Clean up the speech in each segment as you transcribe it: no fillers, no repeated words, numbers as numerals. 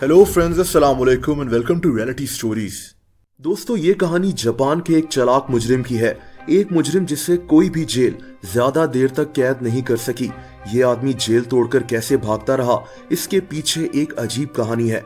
Hello friends, अस्सलाम वालेकुम and welcome to reality stories. दोस्तों, ये कहानी जापान के एक चालाक मुजरिम की है। एक मुजरिम जिसे कोई भी जेल ज्यादा देर तक कैद नहीं कर सकी। ये आदमी जेल तोड़कर कैसे भागता रहा, इसके पीछे एक अजीब कहानी है।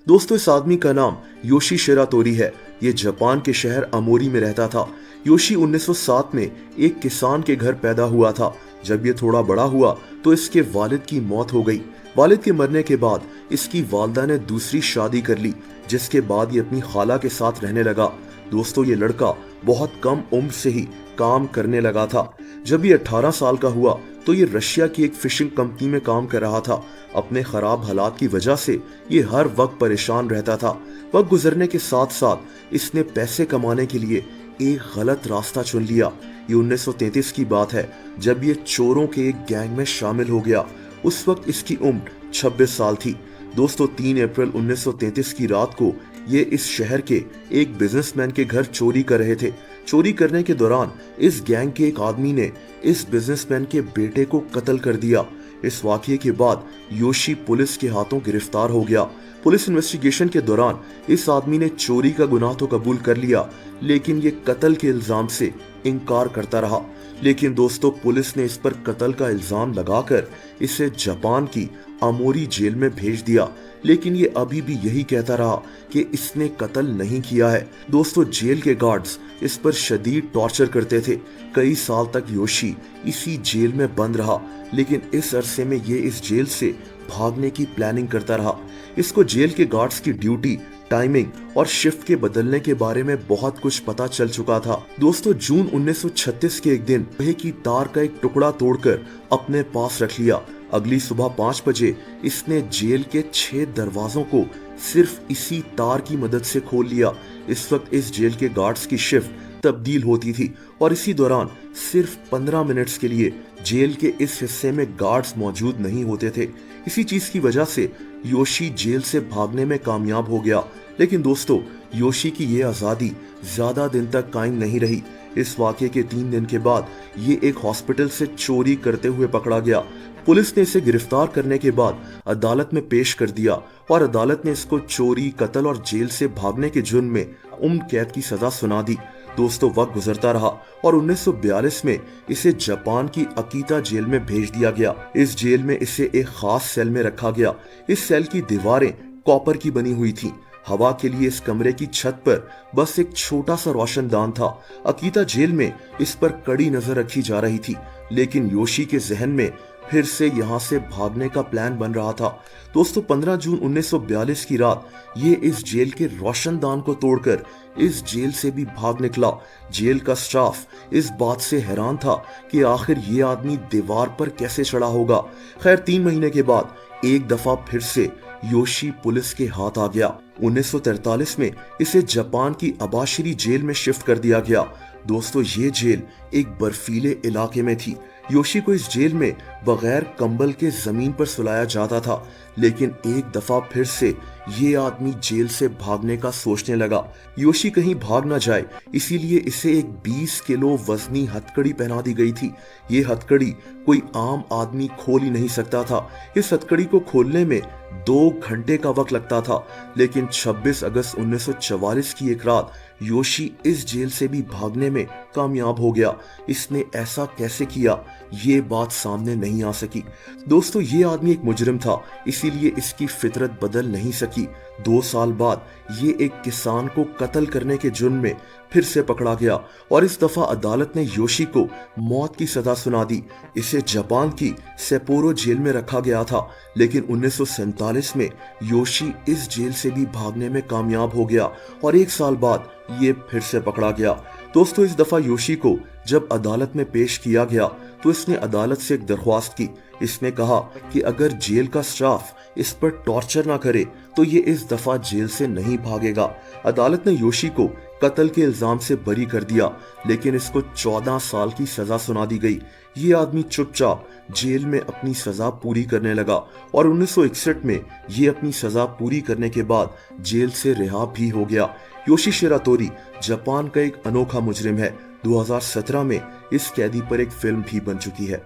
दोस्तों, इस आदमी का नाम योशी शिरातोरी है। ये जापान के शहर अमोरी में रहता था। योशी 1907 में एक किसान के घर पैदा हुआ था। जब ये थोड़ा बड़ा हुआ तो इसके वालिद की मौत हो गई। वालिद के मरने के बाद इसकी वालदा ने दूसरी शादी कर ली, जिसके बाद ये अपनी खाला के साथ रहने लगा। दोस्तों, ये लड़का बहुत कम उम्र से ही काम करने लगा था। जब ये 18 साल का हुआ तो ये रशिया की एक फिशिंग कंपनी में काम कर रहा था। अपने खराब हालात की वजह से ये हर वक्त परेशान रहता था। वक्त गुजरने के साथ साथ इसने पैसे कमाने के लिए एक गलत रास्ता चुन लिया। ये 1933 की बात है, जब ये चोरों के एक गैंग में शामिल हो गया। उस वक्त इसकी उम्र 26 साल थी। दोस्तों, 3 अप्रैल 1933 की रात को ये इस शहर के एक बिजनेसमैन के घर चोरी कर रहे थे। चोरी करने के दौरान इस गैंग के एक आदमी ने इस बिजनेसमैन के बेटे को कत्ल कर दिया। इस वाकये के बाद योशी पुलिस के हाथों गिरफ्तार हो गया। पुलिस इन्वेस्टिगेशन के दौरान इस आदमी ने चोरी का गुनाह तो कबूल कर लिया, लेकिन ये कत्ल के इल्जाम से इनकार करता रहा। लेकिन दोस्तों, पुलिस ने इस पर कत्ल का इल्जाम लगाकर इसे जापान की अमोरी जेल में भेज दिया। लेकिन ये अभी भी यही कहता रहा कि इसने कत्ल नहीं किया है। दोस्तों, जेल के गार्ड्स इस पर शदीद टॉर्चर करते थे। कई साल तक योशी इसी जेल में बंद रहा, लेकिन इस अरसे में ये इस जेल से भागने की प्लानिंग करता रहा। इसको जेल के गार्ड्स की ड्यूटी, टाइमिंग और शिफ्ट के बदलने के बारे में बहुत कुछ पता चल चुका था। दोस्तों, जून 1936 के एक दिन लोहे की तार का एक टुकड़ा तोड़कर अपने पास रख लिया। अगली सुबह 5 बजे इसने जेल के 6 दरवाजों को सिर्फ इसी तार की मदद से खोल लिया। इस वक्त इस जेल के गार्ड्स की शिफ्ट तब्दील होती थी और इसी दौरान सिर्फ 15 मिनट्स के लिए जेल के इस हिस्से में गार्ड्स मौजूद नहीं होते थे। इसी चीज की वजह से योशी जेल से भागने में कामयाब हो गया। लेकिन दोस्तों, योशी की ये आजादी ज्यादा दिन तक कायम नहीं रही। इस वाकये के 3 दिन के बाद ये एक हॉस्पिटल से चोरी करते हुए पकड़ा गया। पुलिस ने इसे गिरफ्तार करने के बाद अदालत में पेश कर दिया और अदालत ने इसको चोरी, कत्ल और जेल से भागने के जुर्म में उम्र कैद की सजा सुना दी। दोस्तों, वक्त गुजरता रहा और 1942 में इसे जापान की अकीता जेल में भेज दिया गया। इस जेल में इसे एक खास सेल में रखा गया। इस सेल की दीवारें कॉपर की बनी हुई थी। हवा के लिए इस कमरे की छत पर बस एक छोटा सा रोशनदान था। अकीता जेल में इस पर कड़ी नजर रखी जा रही थी, लेकिन योशी के जहन में फिर से यहाँ से भागने का प्लान बन रहा था। दोस्तों, 15 जून 1942 की रात ये इस जेल के रोशनदान को तोड़कर इस जेल से भी भाग निकला। जेल का स्टाफ इस बात से हैरान था कि आखिर ये आदमी दीवार पर कैसे चढ़ा होगा। खैर, 3 महीने के बाद एक दफा फिर से योशी पुलिस के हाथ आ गया। 1943 में इसे जापान की अबाशिरी जेल में शिफ्ट कर दिया गया। दोस्तों, ये जेल एक बर्फीले इलाके में थी। योशी को इस जेल में बगैर कंबल के जमीन पर सुलाया जाता था। लेकिन एक दफा फिर से ये आदमी जेल से भागने का सोचने लगा। योशी कहीं भाग ना जाए, इसीलिए इसे एक 20 किलो वजनी हथकड़ी पहना दी गई थी। ये हथकड़ी कोई आम आदमी खोल ही नहीं सकता था। इस हथकड़ी को खोलने में 2 घंटे का वक्त लगता था। लेकिन 26 अगस्त 1944 की एक रात योशी इस जेल से भी भागने में कामयाब हो गया। इसने ऐसा कैसे किया, ये बात सामने नहीं आ सकी। दोस्तों, ये आदमी एक मुजरिम था, इसीलिए इसकी फितरत बदल नहीं सकी। 2 साल बाद ये एक किसान को कत्ल करने के जुर्म में फिर से पकड़ा गया और इस दफा अदालत ने योशी को मौत की सजा सुना दी। इसे जापान की सेपोरो जेल में रखा गया था। लेकिन 1947 में योशी इस जेल से भी भागने में कामयाब हो गया और 1 साल बाद ये फिर से पकड़ा गया। दोस्तों, इस दफा योशी को जब अदालत में पेश किया गया तो इसने अदालत से एक दरख्वास्त की। इसने कहा कि अगर जेल का स्टाफ इस पर टॉर्चर ना करे तो ये इस दफा जेल से नहीं भागेगा। अदालत ने योशी को कत्ल के इल्जाम से बरी कर दिया, लेकिन इसको 14 साल की सजा सुना दी गई। ये आदमी चुपचाप जेल में अपनी सजा पूरी करने लगा और 1961 में ये अपनी सजा पूरी करने के बाद जेल से रिहा भी हो गया। योशी शिरातोरी जापान का एक अनोखा मुजरिम है। 2017 में इस कैदी पर एक फिल्म भी बन चुकी है।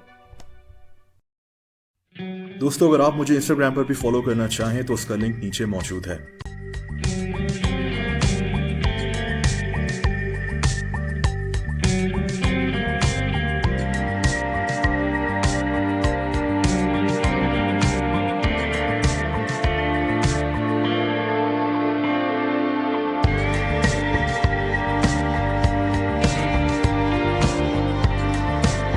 दोस्तों, अगर आप मुझे इंस्टाग्राम पर भी फॉलो करना चाहें तो उसका लिंक नीचे मौजूद है।